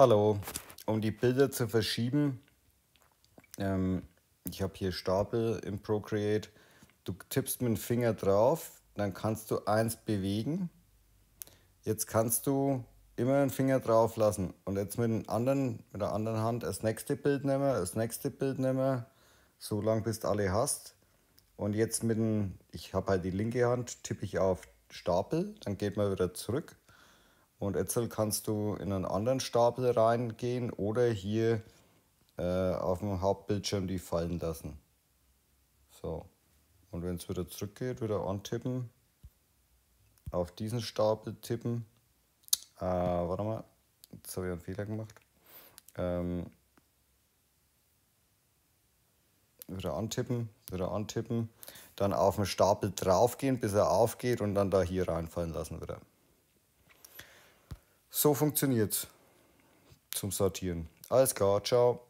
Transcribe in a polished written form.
Hallo, um die Bilder zu verschieben, ich habe hier Stapel im Procreate. Du tippst mit dem Finger drauf, dann kannst du eins bewegen. Jetzt kannst du immer den Finger drauf lassen und jetzt mit der anderen Hand das nächste Bild nehmen, das nächste Bild nehmen, so lang bis du alle hast. Und jetzt ich habe halt die linke Hand, tippe ich auf Stapel, dann geht man wieder zurück. Und jetzt kannst du in einen anderen Stapel reingehen oder hier auf dem Hauptbildschirm die fallen lassen. So. Und wenn es wieder zurückgeht, wieder antippen, auf diesen Stapel tippen. Warte mal, jetzt habe ich einen Fehler gemacht. Wieder antippen, dann auf den Stapel draufgehen, bis er aufgeht und dann da hier reinfallen lassen wieder. So funktioniert es zum Sortieren. Alles klar, ciao.